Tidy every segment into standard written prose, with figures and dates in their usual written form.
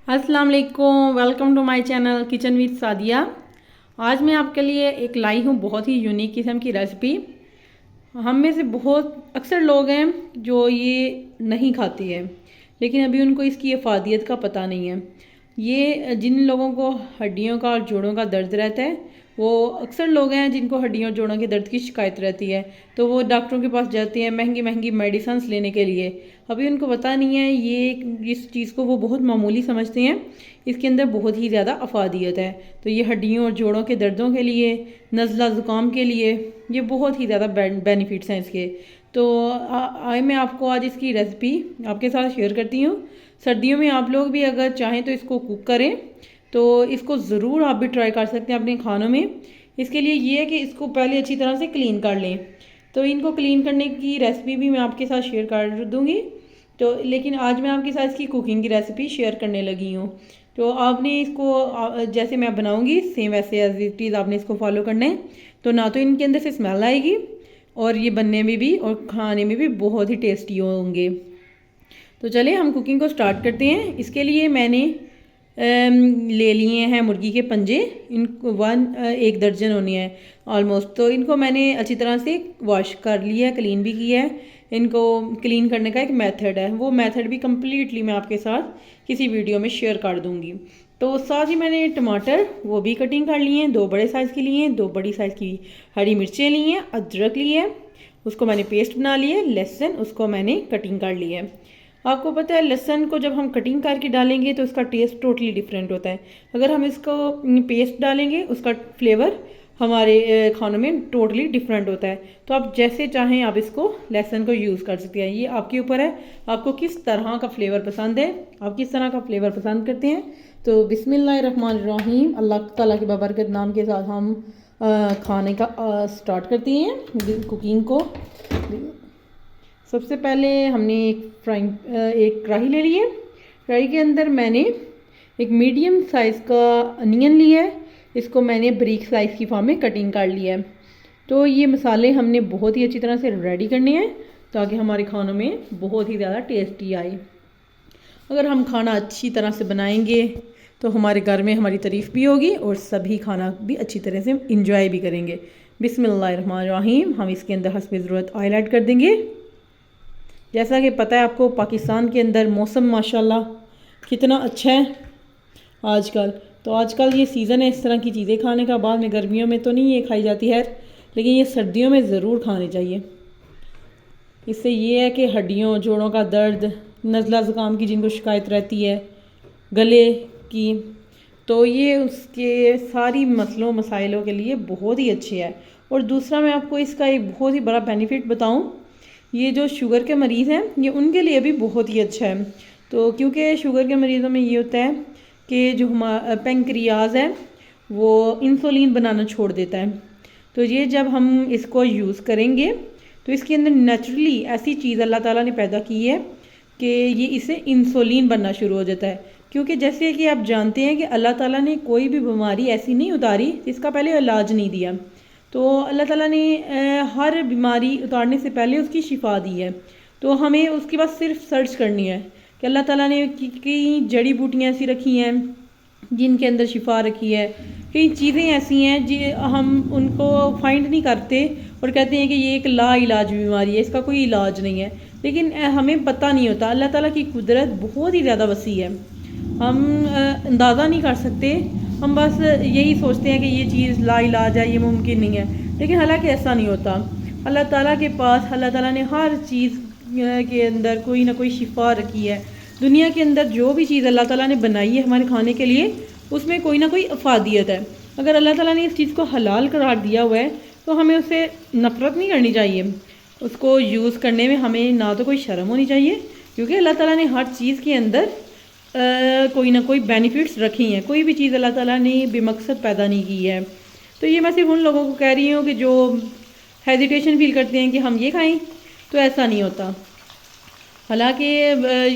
अस्सलाम वालेकुम, welcome to my channel kitchen with Sadia. आज मैं आपके लिए एक लाई हूँ बहुत ही यूनिक किस्म की रेसिपी। हम में से बहुत अक्सर लोग हैं जो ये नहीं खाते हैं, लेकिन अभी उनको इसकी अफादियत का पता नहीं है। ये जिन लोगों को हड्डियों का और जोड़ों का दर्द रहता है, वो अक्सर लोग हैं जिनको हड्डियों और जोड़ों के दर्द की शिकायत रहती है, तो वो डॉक्टरों के पास जाते हैं महंगी महंगी मेडिसिन लेने के लिए। अभी उनको पता नहीं है ये इस चीज़ को वो बहुत मामूली समझते हैं, इसके अंदर बहुत ही ज़्यादा अफादियत है। तो ये हड्डियों और जोड़ों के दर्दों के लिए, नज़ला ज़ुकाम के लिए ये बहुत ही ज़्यादा बेनिफिट्स हैं इसके। तो आए मैं आपको आज इसकी रेसिपी आपके साथ शेयर करती हूँ। सर्दियों में आप लोग भी अगर चाहें तो इसको कुक करें, तो इसको ज़रूर आप भी ट्राई कर सकते हैं अपने खानों में। इसके लिए ये है कि इसको पहले अच्छी तरह से क्लीन कर लें। तो इनको क्लीन करने की रेसिपी भी मैं आपके साथ शेयर कर दूँगी। तो लेकिन आज मैं आपके साथ इसकी कुकिंग की रेसिपी शेयर करने लगी हूँ। तो आपने इसको जैसे मैं बनाऊँगी सेम वैसे एज इट इज़ आपने इसको फॉलो करना है। तो ना तो इनके अंदर से स्मेल आएगी और ये बनने में भी और खाने में भी बहुत ही टेस्टी होंगे। तो चलिए हम कुकिंग को स्टार्ट करते हैं। इसके लिए मैंने ले लिए हैं मुर्गी के पंजे। इनको एक दर्जन होनी है ऑलमोस्ट। तो इनको मैंने अच्छी तरह से वॉश कर लिया है, क्लीन भी किया है। इनको क्लीन करने का एक मेथड है, वो मेथड भी कम्प्लीटली मैं आपके साथ किसी वीडियो में शेयर कर दूंगी। तो साथ ही मैंने टमाटर वो भी कटिंग कर लिए हैं, 2 बड़े साइज़ के लिए हैं, 2 बड़ी साइज़ की हरी मिर्चें ली हैं, अदरक ली है, उसको मैंने पेस्ट बना लिया है, लहसुन उसको मैंने कटिंग कर लिया है। आपको पता है लहसुन को जब हम कटिंग करके डालेंगे तो इसका टेस्ट टोटली डिफरेंट होता है। अगर हम इसको पेस्ट डालेंगे उसका फ्लेवर हमारे खानों में टोटली डिफरेंट होता है। तो आप जैसे चाहें आप इसको लहसुन को यूज़ कर सकते हैं, ये आपके ऊपर है आपको किस तरह का फ्लेवर पसंद है, आप किस तरह का फ्लेवर पसंद करते हैं। तो बिस्मिल्लाहिर्रहमानिर्रहीम, अल्लाह ताला के बबरकत नाम के साथ हम खाने का स्टार्ट करते हैं कुकिंग को। सबसे पहले हमने एक कढ़ाई ले ली है। कढ़ाई के अंदर मैंने एक मीडियम साइज़ का अनियन लिया है, इसको मैंने बारीक साइज़ की फॉर्म में कटिंग कर लिया है। तो ये मसाले हमने बहुत ही अच्छी तरह से रेडी करने हैं ताकि हमारे खानों में बहुत ही ज़्यादा टेस्टी आए। अगर हम खाना अच्छी तरह से बनाएंगे तो हमारे घर में हमारी तारीफ़ भी होगी और सभी खाना भी अच्छी तरह से इंजॉय भी करेंगे। बिस्मिल्लाहिर्रहमानिर्रहीम, हम इसके अंदर हस्बे ज़रूरत ऑयल ऐड कर देंगे। जैसा कि पता है आपको पाकिस्तान के अंदर मौसम माशाल्लाह कितना अच्छा है आजकल। तो आजकल ये सीज़न है इस तरह की चीज़ें खाने का। बाद में गर्मियों में तो नहीं ये खाई जाती है, लेकिन ये सर्दियों में ज़रूर खाने चाहिए। इससे ये है कि हड्डियों जोड़ों का दर्द, नज़ला ज़ुकाम की जिनको शिकायत रहती है, गले की, तो ये उसके सारी मसलों मसाइलों के लिए बहुत ही अच्छे है। और दूसरा मैं आपको इसका एक बहुत ही बड़ा बेनिफिट बताऊं, ये जो शुगर के मरीज़ हैं ये उनके लिए भी बहुत ही अच्छा है। तो क्योंकि शुगर के मरीज़ों में ये होता है कि जो हमारा पेंक्रियाज है वो इंसुलिन बनाना छोड़ देता है। तो ये जब हम इसको यूज़ करेंगे तो इसके अंदर नेचुरली ऐसी चीज़ अल्लाह ताला ने पैदा की है कि ये इसे इंसुलिन बनना शुरू हो जाता है। क्योंकि जैसे कि आप जानते हैं कि अल्लाह ताला ने कोई भी बीमारी ऐसी नहीं उतारी जिसका पहले इलाज नहीं दिया। तो अल्लाह ताला ने हर बीमारी उतारने से पहले उसकी शिफा दी है। तो हमें उसके बाद सिर्फ सर्च करनी है कि अल्लाह ताला ने कई जड़ी बूटियाँ ऐसी रखी हैं जिनके अंदर शिफा रखी है, कई चीज़ें ऐसी हैं जो हम उनको फाइंड नहीं करते और कहते हैं कि ये एक ला इलाज बीमारी है, इसका कोई इलाज नहीं है, लेकिन हमें पता नहीं होता। अल्लाह ताला की कुदरत बहुत ही ज़्यादा वसी है, हम अंदाज़ा नहीं कर सकते। हम बस यही सोचते हैं कि ये चीज़ ला इलाज है, ये मुमकिन नहीं है, लेकिन हालांकि ऐसा नहीं होता। अल्लाह ताला के पास अल्लाह ताला ने हर चीज़ के अंदर कोई ना कोई शिफा रखी है। दुनिया के अंदर जो भी चीज़ अल्लाह ताला ने बनाई है हमारे खाने के लिए उसमें कोई ना कोई अफादियत है। अगर अल्लाह ताला ने इस चीज़ को हलाल करार दिया हुआ है तो हमें उससे नफ़रत नहीं करनी चाहिए। उसको यूज़ करने में हमें ना तो कोई शर्म होनी चाहिए, क्योंकि अल्लाह ताला ने हर चीज़ के अंदर कोई ना कोई बेनिफिट्स रखी हैं। कोई भी चीज़ अल्लाह ताला ने बेमकसद पैदा नहीं की है। तो ये मैं सिर्फ उन लोगों को कह रही हूँ कि जो हेजिटेशन फील करते हैं कि हम ये खाएं, तो ऐसा नहीं होता। हालांकि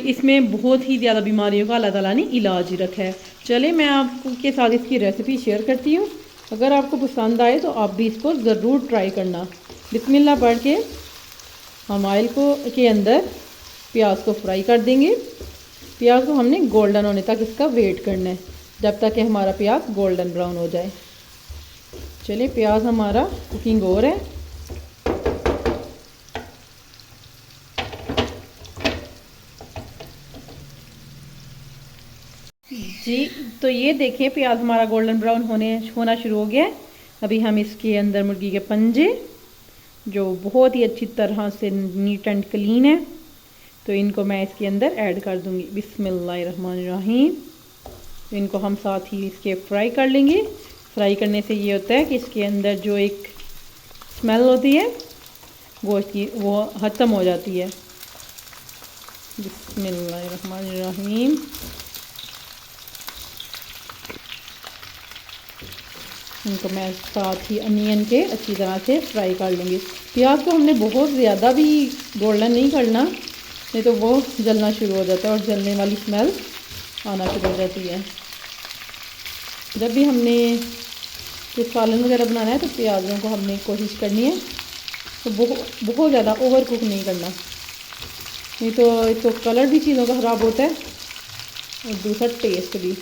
इसमें बहुत ही ज़्यादा बीमारियों का अल्लाह ताला ने इलाज रखा है। चले मैं आपके साथ इसकी रेसिपी शेयर करती हूँ। अगर आपको पसंद आए तो आप भी इसको ज़रूर ट्राई करना। बिस्मिल्लाह पढ़ के हम ऑयल को के अंदर प्याज को फ्राई कर देंगे। प्याज को हमने गोल्डन होने तक इसका वेट करना है, जब तक कि हमारा प्याज गोल्डन ब्राउन हो जाए। चलिए प्याज हमारा कुकिंग हो रहा है। जी तो ये देखिए प्याज हमारा गोल्डन ब्राउन होना शुरू हो गया है। अभी हम इसके अंदर मुर्गी के पंजे, जो बहुत ही अच्छी तरह से नीट एंड क्लीन है, तो इनको मैं इसके अंदर ऐड कर दूंगी। बिस्मिल्लाहिर्रहमानिर्रहीम। तो इनको हम साथ ही इसके फ्राई कर लेंगे। फ्राई करने से ये होता है कि इसके अंदर जो एक स्मेल होती है गोश्त की, वो ख़त्म हो जाती है। बिस्मिल्लाहिर्रहमानिर्रहीम। इनको मैं साथ ही अनियन के अच्छी तरह से फ्राई कर लूँगी। प्याज को हमने बहुत ज़्यादा भी गोल्डन नहीं करना, नहीं तो वो जलना शुरू हो जाता है और जलने वाली स्मेल आना शुरू हो जाती है। जब भी हमने ये सालन वगैरह बनाना है तो प्याज़ों को हमने कोशिश करनी है तो बहुत ज़्यादा ओवर कुक नहीं करना, नहीं तो एक तो कलर भी चीज़ों का ख़राब होता है और दूसरा टेस्ट भी।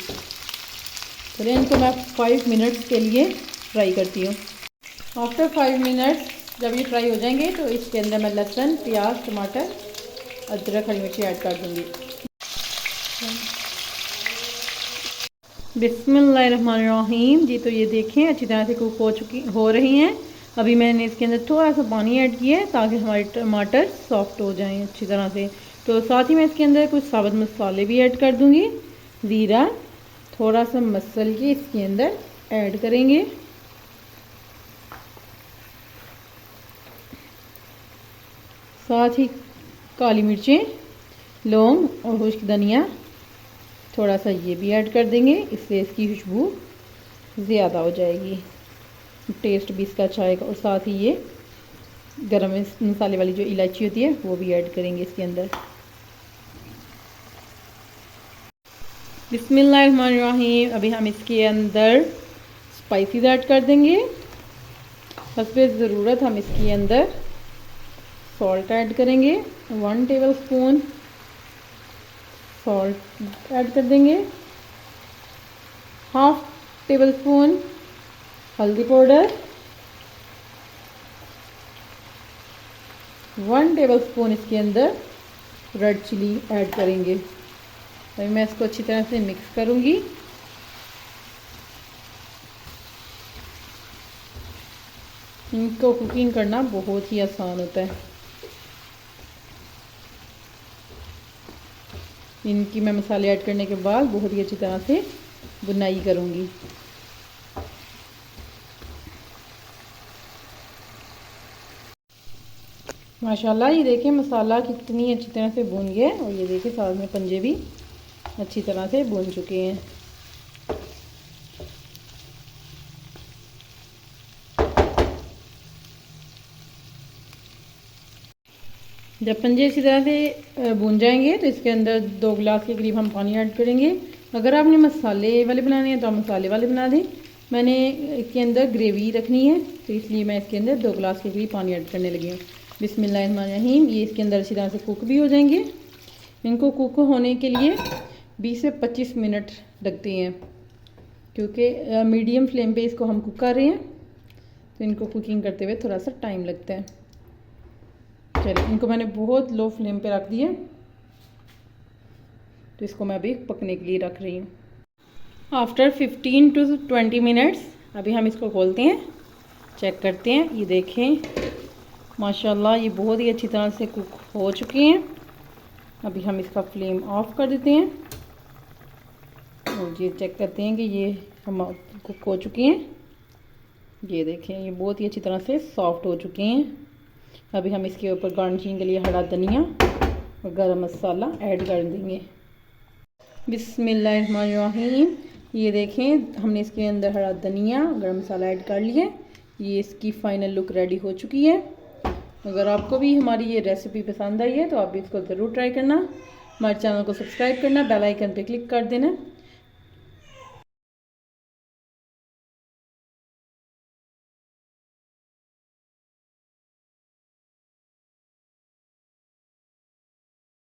चलिए इनको मैं 5 मिनट्स के लिए फ्राई करती हूँ। आफ्टर 5 मिनट्स जब ये फ्राई हो जाएंगे तो इसके अंदर मैं लहसुन, प्याज, टमाटर, अदरक, हरी मिर्ची ऐड कर दूँगी। बिस्मिल्लाहिर्रहमानिर्रहीम। जी तो ये देखें अच्छी तरह से कुक हो रही हैं। अभी मैंने इसके अंदर थोड़ा सा पानी ऐड किया है ताकि हमारे टमाटर सॉफ्ट हो जाएं अच्छी तरह से। तो साथ ही मैं इसके अंदर कुछ साबुत मसाले भी ऐड कर दूँगी। ज़ीरा थोड़ा सा मसल के इसके अंदर ऐड करेंगे। साथ ही काली मिर्चें, लौंग और खुश्क धनिया थोड़ा सा ये भी ऐड कर देंगे, इससे इसकी खुशबू ज़्यादा हो जाएगी, टेस्ट भी इसका अच्छा आएगा। और साथ ही ये गरम मसाले वाली जो इलायची होती है वो भी ऐड करेंगे इसके अंदर। बिस्मिल्लाहिर्रहमानिर्रहीम। अभी हम इसके अंदर स्पाइसेस ऐड कर देंगे। हस्बे ज़रूरत हम इसके अंदर सॉल्ट ऐड करेंगे। 1 टेबल स्पून सॉल्ट ऐड कर देंगे। 1/2 टेबल स्पून हल्दी पाउडर, 1 टेबल स्पून इसके अंदर रेड चिली ऐड करेंगे। अभी मैं इसको अच्छी तरह से मिक्स करूंगी। इनको कुकिंग करना बहुत ही आसान होता है। इनकी मैं मसाले ऐड करने के बाद बहुत ही अच्छी तरह से बुनाई करूंगी। माशाल्लाह ये देखिए मसाला कितनी अच्छी तरह से भून गया है और ये देखिए साथ में पंजे भी अच्छी तरह से भून चुके हैं। जब पंजे इसी तरह से भून जाएंगे तो इसके अंदर 2 गिलास के करीब हम पानी ऐड करेंगे। अगर आपने मसाले वाले बनाने हैं तो आप मसाले वाले बना दें। मैंने इसके अंदर ग्रेवी रखनी है तो इसलिए मैं इसके अंदर 2 गिलास के करीब पानी ऐड करने लगी हूँ। बिस्मिल्लाहिर्रहमानिर्रहीम। ये इसके अंदर अच्छी तरह से कुक भी हो जाएंगे। इनको कुक होने के लिए 20 से 25 मिनट लगते हैं, क्योंकि मीडियम फ्लेम पे इसको हम कुक कर रहे हैं तो इनको कुकिंग करते हुए थोड़ा सा टाइम लगता है। चलिए इनको मैंने बहुत लो फ्लेम पे रख दिया, तो इसको मैं अभी पकने के लिए रख रही हूँ। आफ्टर 15 to 20 मिनट्स अभी हम इसको खोलते हैं, चेक करते हैं। ये देखें माशाल्लाह ये बहुत ही अच्छी तरह से कुक हो चुके हैं। अभी हम इसका फ्लेम ऑफ कर देते हैं और ये चेक करते हैं कि ये हम कुक हो चुके हैं। ये देखें ये बहुत ही अच्छी तरह से सॉफ्ट हो चुके हैं। अभी हम इसके ऊपर गार्निशिंग के लिए हरा धनिया और गरम मसाला ऐड कर देंगे। बिस्मिल्लाहिर्रहमानिर्रहीम। ये देखें हमने इसके अंदर हरा धनिया गरम मसाला ऐड कर लिया। ये इसकी फ़ाइनल लुक रेडी हो चुकी है। अगर आपको भी हमारी ये रेसिपी पसंद आई है तो आप भी इसको ज़रूर ट्राई करना। हमारे चैनल को सब्सक्राइब करना, बेल आइकन पे क्लिक कर देना।